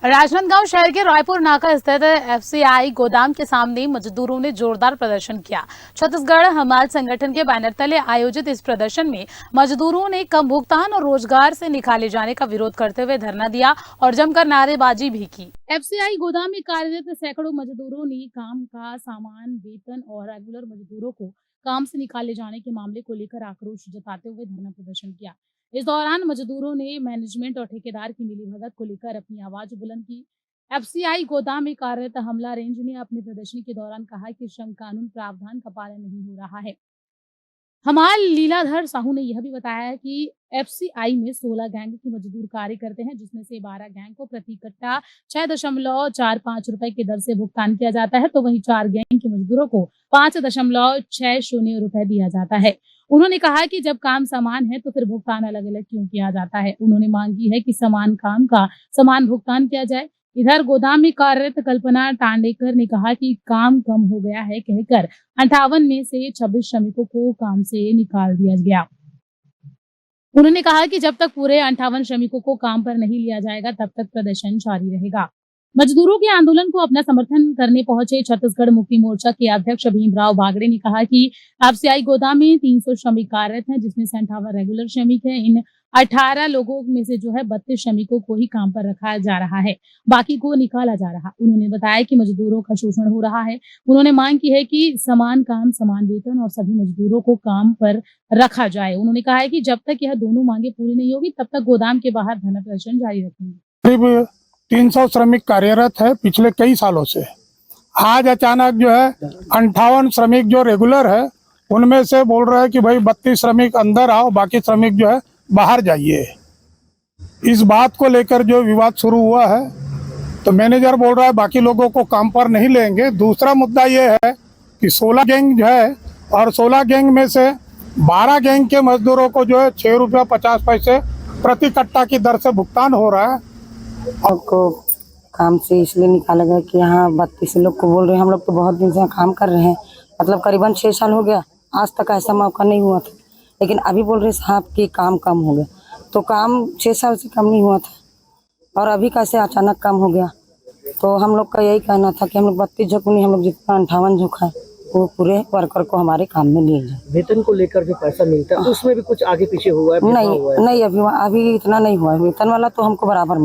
राजनांदगांव शहर के रायपुर नाका स्थित एफसीआई गोदाम के सामने मजदूरों ने जोरदार प्रदर्शन किया। छत्तीसगढ़ हमाल संगठन के बैनर तले आयोजित इस प्रदर्शन में मजदूरों ने कम भुगतान और रोजगार से निकाले जाने का विरोध करते हुए धरना दिया और जमकर नारेबाजी भी की। एफसीआई गोदाम में कार्यरत सैकड़ों मजदूरों ने काम का सामान, वेतन और रेगुलर मजदूरों को काम से निकाले जाने के मामले को लेकर आक्रोश जताते हुए धरना प्रदर्शन किया। इस दौरान मजदूरों ने मैनेजमेंट और ठेकेदार की मिलीभगत को लेकर अपनी आवाज बुलंद की। एफसीआई गोदाम में कार्यरत हमला रेंज ने अपने प्रदर्शन के दौरान कहा कि श्रम कानून प्रावधान का पालन नहीं हो रहा है। हमाल लीलाधर साहू ने यह भी बताया कि एफसीआई में 16 गैंग के मजदूर कार्य करते हैं, जिसमें से 12 गैंग को प्रति कट्टा 6.45 रुपए की दर से भुगतान किया जाता है, तो वहीं 4 गैंग के मजदूरों को 5.60 रुपए दिया जाता है। उन्होंने कहा कि जब काम समान है तो फिर भुगतान अलग अलग क्यों किया जाता है। उन्होंने मांग की है कि समान काम का समान भुगतान किया जाए। इधर गोदाम में कार्यरत कल्पना टांडेकर ने कहा कि काम कम हो गया है कहकर 58 में से 26 श्रमिकों को काम से निकाल दिया गया। उन्होंने कहा कि जब तक पूरे 58 श्रमिकों को काम पर नहीं लिया जाएगा तब तक प्रदर्शन जारी रहेगा। मजदूरों के आंदोलन को अपना समर्थन करने पहुंचे छत्तीसगढ़ मुक्ति मोर्चा के अध्यक्ष भीमराव बागड़े ने कहा कि एफसीआई गोदाम में 300 श्रमिक कार्यरत हैं, जिसमें से 58 रेगुलर श्रमिक हैं। इन 18 लोगों में से जो है 32 श्रमिकों को ही काम पर रखा जा रहा है, बाकी को निकाला जा रहा। उन्होंने बताया कि मजदूरों का शोषण हो रहा है। उन्होंने मांग की है कि समान काम समान वेतन और सभी मजदूरों को काम पर रखा जाए। उन्होंने कहा है कि जब तक यह दोनों मांगे पूरी नहीं होगी तब तक गोदाम के बाहर धरना प्रदर्शन जारी रखेंगे। 300 श्रमिक कार्यरत है पिछले कई सालों से। आज अचानक जो है 58 श्रमिक जो रेगुलर है उनमें से बोल रहे हैं कि भाई 32 श्रमिक अंदर आओ, बाकी श्रमिक जो है बाहर जाइए। इस बात को लेकर जो विवाद शुरू हुआ है तो मैनेजर बोल रहा है बाकी लोगों को काम पर नहीं लेंगे। दूसरा मुद्दा ये है कि 16 गैंग जो है और 16 गैंग में से 12 गैंग के मजदूरों को जो है 6 रुपया 50 पैसे प्रति कट्टा की दर से भुगतान हो रहा है। को काम से इसलिए निकाला गया कि यहाँ 32 लोग को बोल रहे हैं। हम लोग तो बहुत दिन से काम कर रहे हैं, मतलब करीबन 6 साल हो गया, आज तक ऐसा मौका नहीं हुआ था। लेकिन अभी बोल रहे साहब कि काम कम हो गया, तो काम 6 साल से कम नहीं हुआ था और अभी कैसे अचानक कम हो गया। तो हम लोग का यही कहना था कि हम लोग 32 झोंक नहीं, हम लोग जितना 58 झोंक है वो पूरे वर्कर को हमारे काम में लिए जाए। वेतन को लेकर जो पैसा मिलता है उसमें भी कुछ आगे पीछे हुआ है? नहीं, अभी इतना नहीं हुआ। वेतन वाला तो हमको बराबर